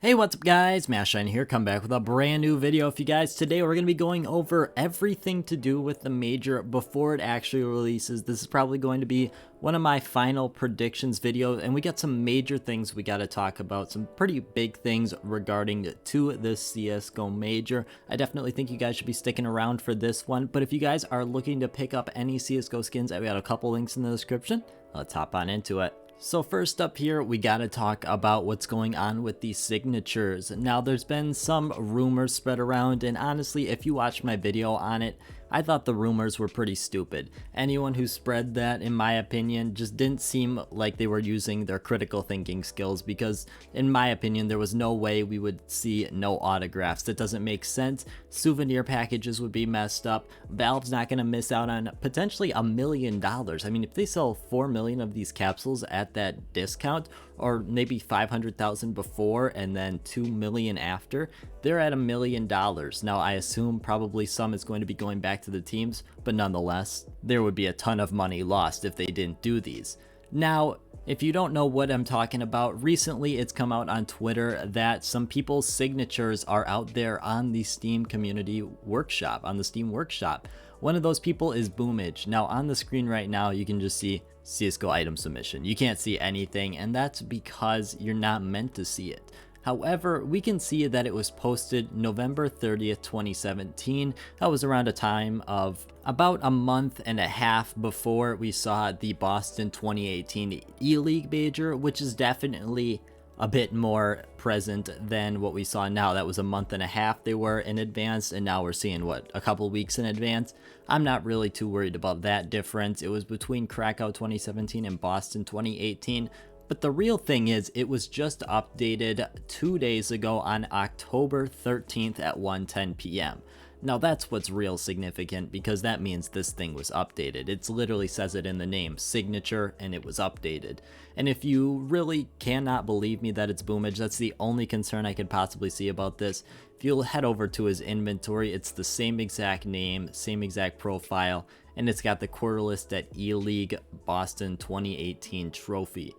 Hey, what's up guys, Mashine here, come back with a brand new video for you guys. Today we're going to be going over everything to do with the major before it actually releases. This is probably going to be one of my final predictions video, and we got some major things we got to talk about, some pretty big things regarding to this CSGO major. I definitely think you guys should be sticking around for this one, but if you guys are looking to pick up any CSGO skins, I've got a couple links in the description. Let's hop on into it. So first up here, we gotta talk about what's going on with these signatures. Now there's been some rumors spread around, and honestly, if you watched my video on it, I thought the rumors were pretty stupid. Anyone who spread that, in my opinion, just didn't seem like they were using their critical thinking skills, because in my opinion, there was no way we would see no autographs. That doesn't make sense. Souvenir packages would be messed up. Valve's not gonna miss out on potentially $1 million. I mean, if they sell 4 million of these capsules at that discount, or maybe 500,000 before and then 2 million after, they're at $1 million. Now I assume probably some is going to be going back to the teams, but nonetheless, there would be a ton of money lost if they didn't do these. Now, if you don't know what I'm talking about, recently it's come out on Twitter that some people's signatures are out there on the Steam community workshop, on the Steam workshop. One of those people is Boomage. Now on the screen right now, you can just see CSGO item submission. You can't see anything, and that's because you're not meant to see it. However, we can see that it was posted November 30th, 2017. That was around a time of about a month and a half before we saw the Boston 2018 E-League major, which is definitely a bit more present than what we saw now. That was a month and a half they were in advance, and now we're seeing what, a couple weeks in advance. I'm not really too worried about that difference. It was between Krakow 2017 and Boston 2018. But the real thing is, it was just updated 2 days ago on October 13th at 1:10 p.m. Now that's what's real significant, because that means this thing was updated. It literally says it in the name, signature, and it was updated. And if you really cannot believe me that it's Boomage, that's the only concern I could possibly see about this. If you'll head over to his inventory, it's the same exact name, same exact profile, and it's got the quarter list at E-League Boston 2018 trophy.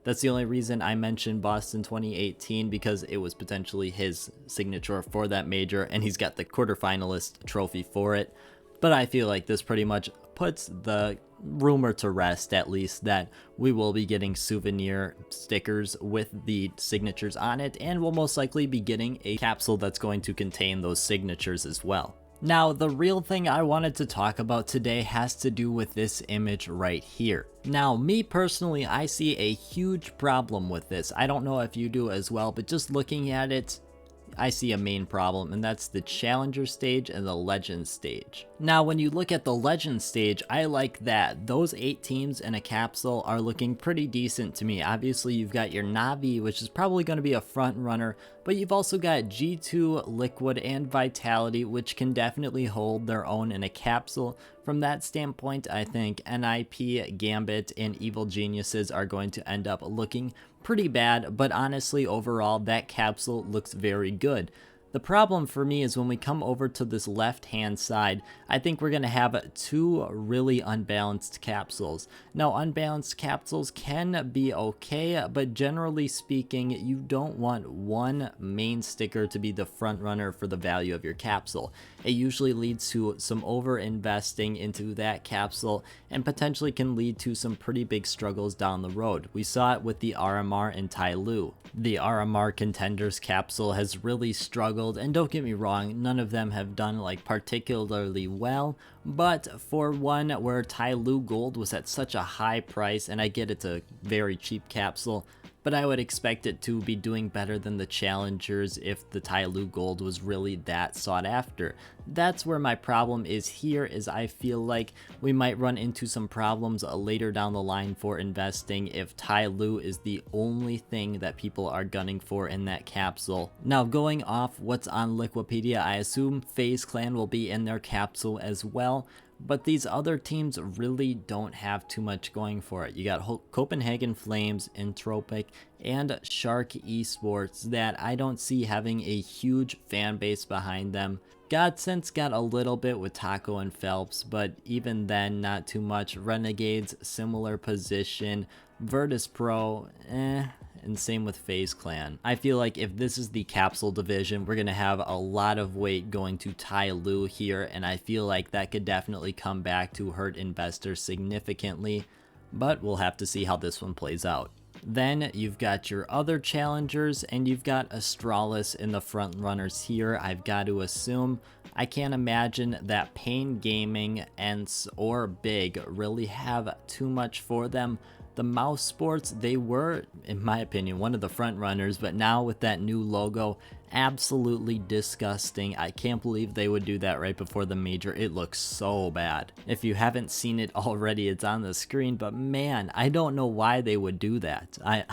That's the only reason I mentioned Boston 2018, because it was potentially his signature for that major, and he's got the quarterfinalist trophy for it. But I feel like this pretty much puts the rumor to rest, at least, that we will be getting souvenir stickers with the signatures on it, and we'll most likely be getting a capsule that's going to contain those signatures as well. Now, the real thing I wanted to talk about today has to do with this image right here. Now, me personally, I see a huge problem with this. I don't know if you do as well, but just looking at it, I see a main problem, and that's the Challenger stage and the Legend stage. Now, when you look at the Legend stage, I like that. Those 8 teams in a capsule are looking pretty decent to me. Obviously, you've got your Na'Vi, which is probably going to be a front runner, but you've also got G2, Liquid, and Vitality, which can definitely hold their own in a capsule. From that standpoint, I think NIP, Gambit, and Evil Geniuses are going to end up looking pretty bad, but honestly, overall, that capsule looks very good. The problem for me is when we come over to this left-hand side, I think we're going to have 2 really unbalanced capsules. Now, unbalanced capsules can be okay, but generally speaking, you don't want one main sticker to be the front runner for the value of your capsule. It usually leads to some over-investing into that capsule, and potentially can lead to some pretty big struggles down the road. We saw it with the RMR and Tai Lu. The RMR Contenders capsule has really struggled, and don't get me wrong, none of them have done like particularly well, but for one where Tai Lu Gold was at such a high price, and I get it's a very cheap capsule, but I would expect it to be doing better than the Challengers if the Tai Lu Gold was really that sought after. That's where my problem is here, is I feel like we might run into some problems later down the line for investing if Tai Lu is the only thing that people are gunning for in that capsule. Now, going off what's on Liquipedia, I assume FaZe Clan will be in their capsule as well. But these other teams really don't have too much going for it. You got Copenhagen Flames, Entropic, and Shark Esports that I don't see having a huge fan base behind them. Godsense got a little bit with Taco and Phelps, but even then, not too much. Renegades, similar position. Virtus Pro, and same with FaZe Clan. I feel like if this is the Capsule division, we're going to have a lot of weight going to Tai Lu here, and I feel like that could definitely come back to hurt investors significantly, but we'll have to see how this one plays out. Then you've got your other challengers, and you've got Astralis in the front runners here. I've got to assume, I can't imagine that Pain Gaming and or Big really have too much for them. The Mouse Sports, they were, in my opinion, one of the front runners, but now with that new logo, absolutely disgusting. I can't believe they would do that right before the major. It looks so bad. If you haven't seen it already, it's on the screen, but man, I don't know why they would do that. I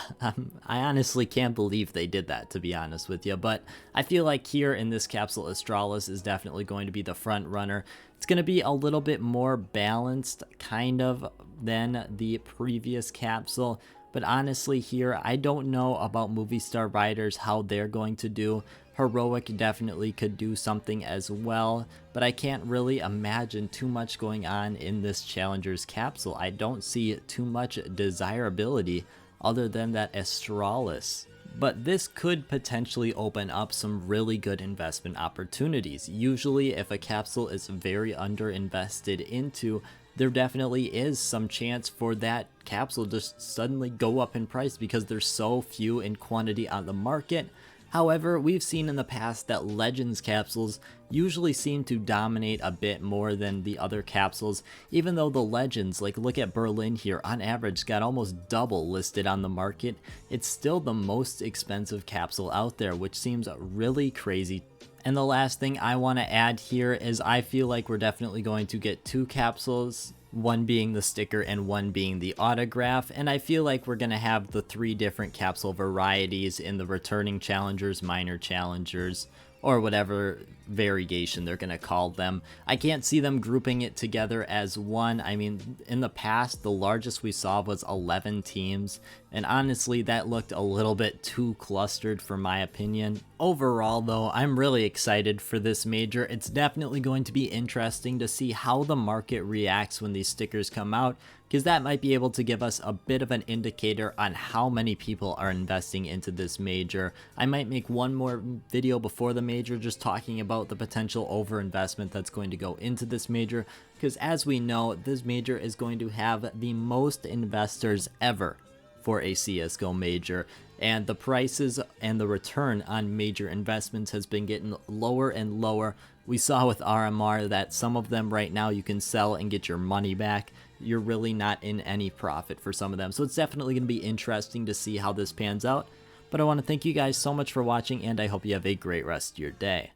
honestly can't believe they did that, to be honest with you, but I feel like here in this capsule, Astralis is definitely going to be the front runner. It's going to be a little bit more balanced, kind of, than the previous capsule. But honestly here, I don't know about Movie Star Riders, how they're going to do. Heroic definitely could do something as well, but I can't really imagine too much going on in this Challengers capsule. I don't see too much desirability other than that Astralis. But this could potentially open up some really good investment opportunities. Usually if a capsule is very underinvested into, there definitely is some chance for that capsule to suddenly go up in price because there's so few in quantity on the market. However, we've seen in the past that Legends capsules usually seem to dominate a bit more than the other capsules, even though the Legends, like look at Berlin here, on average got almost double listed on the market. It's still the most expensive capsule out there, which seems really crazy. And the last thing I want to add here is I feel like we're definitely going to get two capsules, one being the sticker and one being the autograph, and I feel like we're going to have the 3 different capsule varieties in the returning challengers, minor challengers, or whatever variation they're going to call them. I can't see them grouping it together as one. I mean, in the past, the largest we saw was 11 teams, and honestly, that looked a little bit too clustered for my opinion. Overall, though, I'm really excited for this major. It's definitely going to be interesting to see how the market reacts when these stickers come out, because that might be able to give us a bit of an indicator on how many people are investing into this major. I might make one more video before the major just talking about the potential overinvestment that's going to go into this major, because as we know, this major is going to have the most investors ever for a CSGO major, and the prices and the return on major investments has been getting lower and lower. We saw with RMR that some of them right now you can sell and get your money back. You're really not in any profit for some of them, so it's definitely going to be interesting to see how this pans out. But I want to thank you guys so much for watching, and I hope you have a great rest of your day.